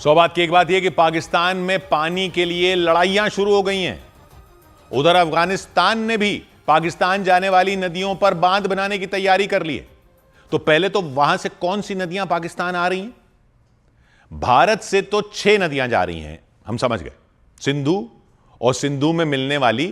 बात की एक बात यह कि पाकिस्तान में पानी के लिए लड़ाइयां शुरू हो गई हैं। उधर अफगानिस्तान ने भी पाकिस्तान जाने वाली नदियों पर बांध बनाने की तैयारी कर ली है। तो पहले तो वहां से कौन सी नदियां पाकिस्तान आ रही हैं? भारत से तो 6 नदियां जा रही हैं, हम समझ गए। सिंधु और सिंधु में मिलने वाली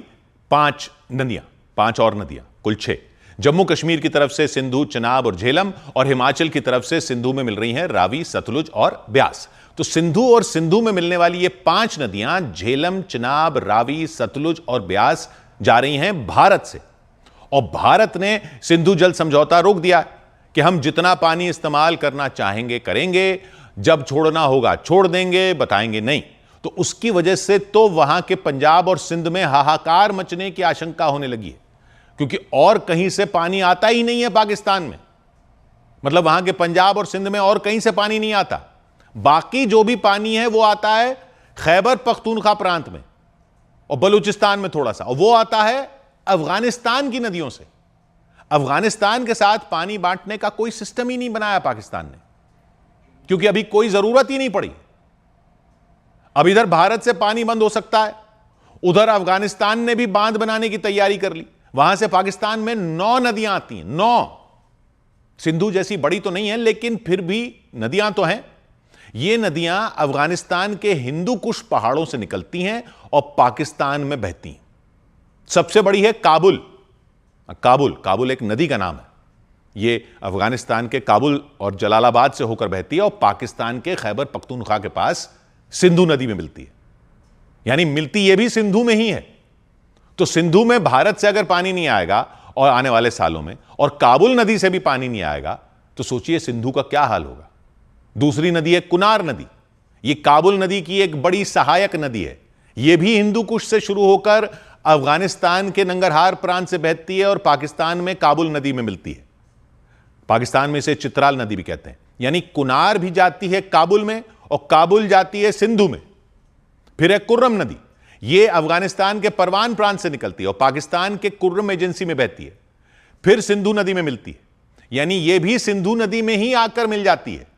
5 नदियां, 5 और नदियां, कुल 6। जम्मू कश्मीर की तरफ से सिंधु, चिनाब और झेलम, और हिमाचल की तरफ से सिंधु में मिल रही हैं रावी, सतलुज और ब्यास। तो सिंधु और सिंधु में मिलने वाली ये 5 नदियां झेलम, चिनाब, रावी, सतलुज और ब्यास जा रही हैं भारत से। और भारत ने सिंधु जल समझौता रोक दिया कि हम जितना पानी इस्तेमाल करना चाहेंगे करेंगे, जब छोड़ना होगा छोड़ देंगे, बताएंगे नहीं। तो उसकी वजह से तो वहां के पंजाब और सिंध में हाहाकार मचने की आशंका होने लगी है, क्योंकि और कहीं से पानी आता ही नहीं है पाकिस्तान में। मतलब वहां के पंजाब और सिंध में और कहीं से पानी नहीं आता। बाकी जो भी पानी है वो आता है खैबर पख्तूनख्वा प्रांत में और बलूचिस्तान में थोड़ा सा, और वो आता है अफगानिस्तान की नदियों से। अफगानिस्तान के साथ पानी बांटने का कोई सिस्टम ही नहीं बनाया पाकिस्तान ने, क्योंकि अभी कोई जरूरत ही नहीं पड़ी। अब इधर भारत से पानी बंद हो सकता है, उधर अफगानिस्तान ने भी बांध बनाने की तैयारी कर ली। वहां से पाकिस्तान में 9 नदियां आती हैं, 9। सिंधु जैसी बड़ी तो नहीं है, लेकिन फिर भी नदियां तो हैं। ये नदियां अफगानिस्तान के हिंदू कुश पहाड़ों से निकलती हैं और पाकिस्तान में बहती हैं। सबसे बड़ी है काबुल। काबुल एक नदी का नाम है। ये अफगानिस्तान के काबुल और जलालाबाद से होकर बहती है और पाकिस्तान के खैबर पख्तूनख्वा के पास सिंधु नदी में मिलती है। यानी मिलती ये भी सिंधु में ही है। तो सिंधु में भारत से अगर पानी नहीं आएगा और आने वाले सालों में, और काबुल नदी से भी पानी नहीं आएगा, तो सोचिए सिंधु का क्या हाल होगा। दूसरी नदी है कुनार नदी। ये काबुल नदी की एक बड़ी सहायक नदी है। यह भी हिंदू कुश से शुरू होकर अफगानिस्तान के नंगरहार प्रांत से बहती है और पाकिस्तान में काबुल नदी में मिलती है। पाकिस्तान में इसे चित्राल नदी भी कहते हैं। यानी कुनार भी जाती है काबुल में और काबुल जाती है सिंधु में। फिर है कुर्रम नदी। यह अफगानिस्तान के परवान प्रांत से निकलती है और पाकिस्तान के कुर्रम एजेंसी में बहती है। फिर सिंधु नदी में मिलती है, यानी यह भी सिंधु नदी में ही आकर मिल जाती है।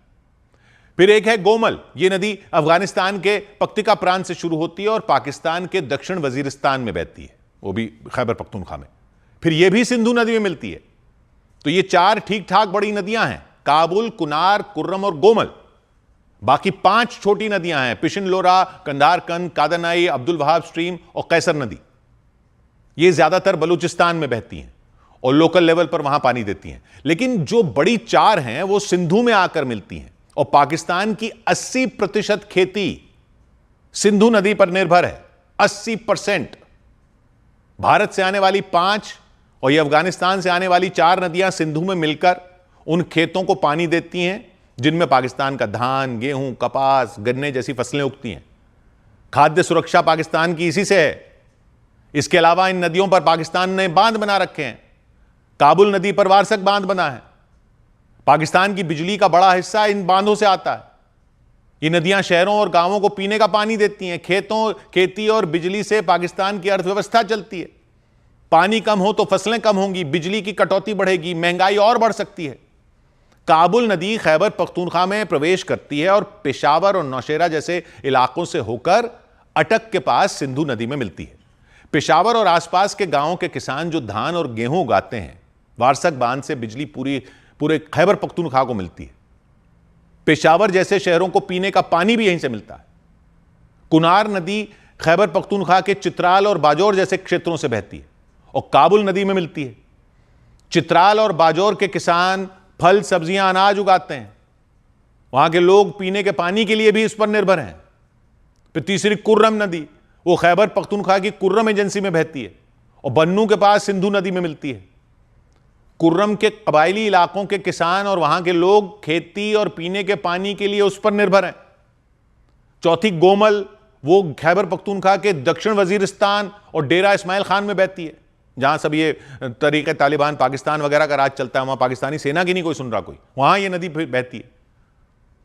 फिर एक है गोमल। यह नदी अफगानिस्तान के पक्तिका प्रांत से शुरू होती है और पाकिस्तान के दक्षिण वजीरिस्तान में बहती है, वो भी खैबर पख्तूनख्वा में। फिर यह भी सिंधु नदी में मिलती है। तो ये 4 ठीक ठाक बड़ी नदियां हैं, काबुल, कुनार, कुर्रम और गोमल। बाकी 5 छोटी नदियां हैं, पिशनलोरा, कंधारकंद, कादनाई, अब्दुल वहाब स्ट्रीम और कैसर नदी। ये ज्यादातर बलूचिस्तान में बहती हैं और लोकल लेवल पर वहां पानी देती हैं। लेकिन जो बड़ी 4 हैं वो सिंधु में आकर मिलती हैं और पाकिस्तान की 80% खेती सिंधु नदी पर निर्भर है। 80%। भारत से आने वाली 5 और ये अफगानिस्तान से आने वाली 4 नदियां सिंधु में मिलकर उन खेतों को पानी देती हैं जिनमें पाकिस्तान का धान, गेहूं, कपास, गन्ने जैसी फसलें उगती हैं। खाद्य सुरक्षा पाकिस्तान की इसी से है। इसके अलावा इन नदियों पर पाकिस्तान ने बांध बना रखे हैं। काबुल नदी पर वारसक बांध बना है। पाकिस्तान की बिजली का बड़ा हिस्सा इन बांधों से आता है। ये नदियां शहरों और गांवों को पीने का पानी देती हैं। खेती और बिजली से पाकिस्तान की अर्थव्यवस्था चलती है। पानी कम हो तो फसलें कम होंगी, बिजली की कटौती बढ़ेगी, महंगाई और बढ़ सकती है। काबुल नदी खैबर पख्तूनख्वा में प्रवेश करती है और पेशावर और नौशेरा जैसे इलाकों से होकर अटक के पास सिंधु नदी में मिलती है। पेशावर और आसपास के गांवों के किसान जो धान और गेहूं उगाते हैं, वारसक बांध से बिजली पूरे खैबर पख्तूनख्वा को मिलती है। पेशावर जैसे शहरों को पीने का पानी भी यहीं से मिलता है। कुनार नदी खैबर पख्तूनख्वा के चित्राल और बाजौर जैसे क्षेत्रों से बहती है और काबुल नदी में मिलती है। चित्राल और बाजौर के किसान फल, सब्जियां, अनाज उगाते हैं। वहां के लोग पीने के पानी के लिए भी इस पर निर्भर हैं। फिर तीसरी कुर्रम नदी, वो खैबर पख्तूनख्वा की कुर्रम एजेंसी में बहती है और बन्नू के पास सिंधु नदी में मिलती है। कुर्रम के कबायली इलाकों के किसान और वहां के लोग खेती और पीने के पानी के लिए उस पर निर्भर हैं। चौथी गोमल, वो खैबर पख्तूनख्वा के दक्षिण वजीरिस्तान और डेरा इस्माइल खान में बहती है, जहां सब ये तरीके तालिबान पाकिस्तान वगैरह का राज चलता है। वहां पाकिस्तानी सेना की नहीं कोई सुन रहा कोई, वहां ये नदी बहती है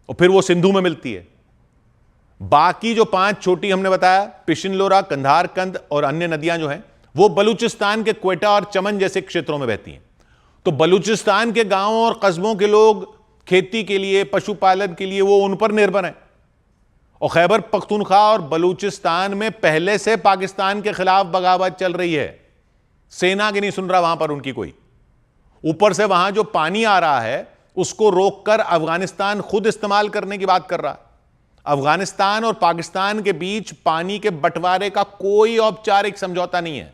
और फिर वो सिंधु में मिलती है। बाकी जो 5 छोटी हमने बताया, पिशनलोरा, कंधारकंद और अन्य नदियां जो हैं वो बलूचिस्तान के क्वेटा और चमन जैसे क्षेत्रों में बहती हैं। तो बलूचिस्तान के गांवों और कस्बों के लोग खेती के लिए, पशुपालन के लिए वो उन पर निर्भर हैं। और खैबर पख्तूनख्वा और बलूचिस्तान में पहले से पाकिस्तान के खिलाफ बगावत चल रही है। सेना की नहीं सुन रहा वहां पर उनकी कोई। ऊपर से वहां जो पानी आ रहा है उसको रोककर अफगानिस्तान खुद इस्तेमाल करने की बात कर रहा है। अफगानिस्तान और पाकिस्तान के बीच पानी के बंटवारे का कोई औपचारिक समझौता नहीं है।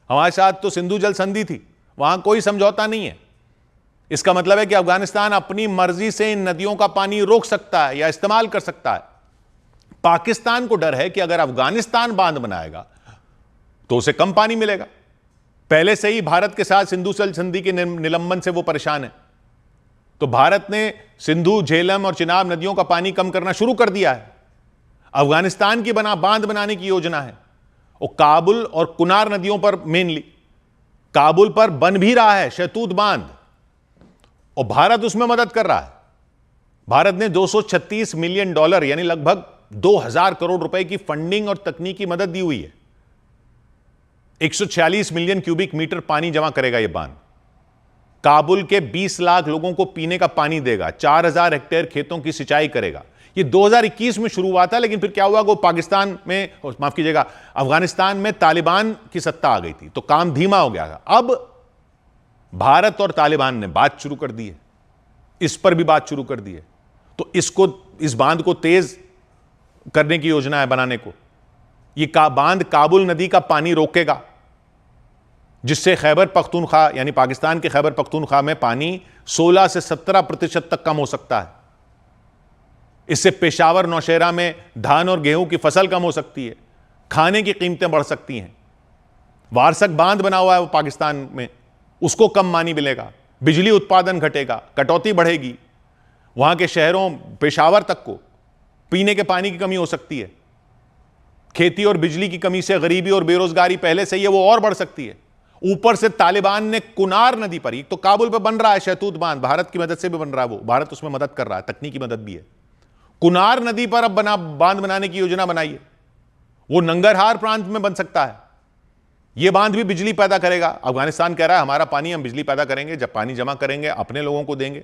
हमारे साथ तो सिंधु जल संधि थी, वहां कोई समझौता नहीं है। इसका मतलब है कि अफगानिस्तान अपनी मर्जी से इन नदियों का पानी रोक सकता है या इस्तेमाल कर सकता है। पाकिस्तान को डर है कि अगर अफगानिस्तान बांध बनाएगा तो उसे कम पानी मिलेगा। पहले से ही भारत के साथ सिंधु जल संधि के निलंबन से वो परेशान है। तो भारत ने सिंधु, झेलम और चिनाब नदियों का पानी कम करना शुरू कर दिया है। अफगानिस्तान की बांध बनाने की योजना है। और काबुल और कुनार नदियों पर मेनली, काबुल पर बन भी रहा है शहतूत बांध और भारत उसमें मदद कर रहा है। भारत ने $236 मिलियन यानी लगभग 2000 करोड़ रुपए की फंडिंग और तकनीकी मदद दी हुई है। 146 मिलियन क्यूबिक मीटर पानी जमा करेगा यह बांध। काबुल के 20 लाख लोगों को पीने का पानी देगा, 4000 हेक्टेयर खेतों की सिंचाई करेगा। यह 2021 में शुरू हुआ था, लेकिन फिर क्या हुआ, वो पाकिस्तान में, माफ कीजिएगा, अफगानिस्तान में तालिबान की सत्ता आ गई थी तो काम धीमा हो गया था। अब भारत और तालिबान ने बात शुरू कर दी है, इस पर भी बात शुरू कर दी है। तो इस बांध को तेज करने की योजना है बनाने को। यह बांध काबुल नदी का पानी रोकेगा, जिससे खैबर पख्तूनख्वा यानी पाकिस्तान के खैबर पख्तूनख्वा में पानी 16 से 17% तक कम हो सकता है। इससे पेशावर नौशेरा में धान और गेहूं की फसल कम हो सकती है, खाने की कीमतें बढ़ सकती हैं। वारसक बांध बना हुआ है वो पाकिस्तान में, उसको कम पानी मिलेगा, बिजली उत्पादन घटेगा, कटौती बढ़ेगी। वहां के शहरों पेशावर तक को पीने के पानी की कमी हो सकती है। खेती और बिजली की कमी से गरीबी और बेरोजगारी पहले से ही है, वो और बढ़ सकती है। ऊपर से तालिबान ने कुनार नदी पर, एक तो काबुल पर बन रहा है शहतूत बांध, भारत की मदद से भी बन रहा है, वो भारत उसमें मदद कर रहा है, तकनीकी मदद भी है। कुनार नदी पर अब बांध बनाने की योजना बनाई है। वो नंगरहार प्रांत में बन सकता है। यह बांध भी बिजली पैदा करेगा। अफगानिस्तान कह रहा है हमारा पानी हम बिजली पैदा करेंगे, जब पानी जमा करेंगे अपने लोगों को देंगे।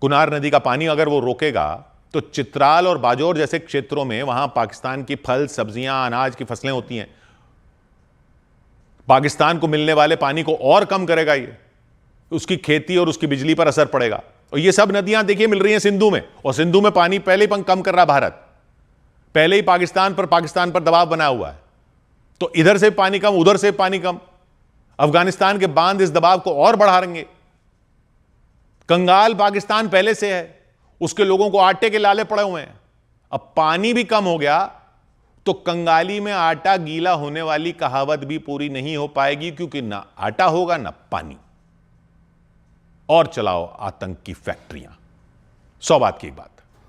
कुनार नदी का पानी अगर वो रोकेगा तो चित्राल और बाजौर जैसे क्षेत्रों में, वहां पाकिस्तान की फल, सब्जियां, अनाज की फसलें होती हैं, पाकिस्तान को मिलने वाले पानी को और कम करेगा। ये उसकी खेती और उसकी बिजली पर असर पड़ेगा। और ये सब नदियां देखिए मिल रही हैं सिंधु में, और सिंधु में पानी पहले ही कम कर रहा भारत, पहले ही पाकिस्तान पर दबाव बनाया हुआ है। तो इधर से पानी कम, उधर से पानी कम, अफगानिस्तान के बांध इस दबाव को और बढ़ाएंगे। कंगाल पाकिस्तान पहले से है, उसके लोगों को आटे के लाले पड़े हुए हैं। अब पानी भी कम हो गया तो कंगाली में आटा गीला होने वाली कहावत भी पूरी नहीं हो पाएगी, क्योंकि ना आटा होगा ना पानी। और चलाओ आतंक की फैक्ट्रियां। 100 बात की बात।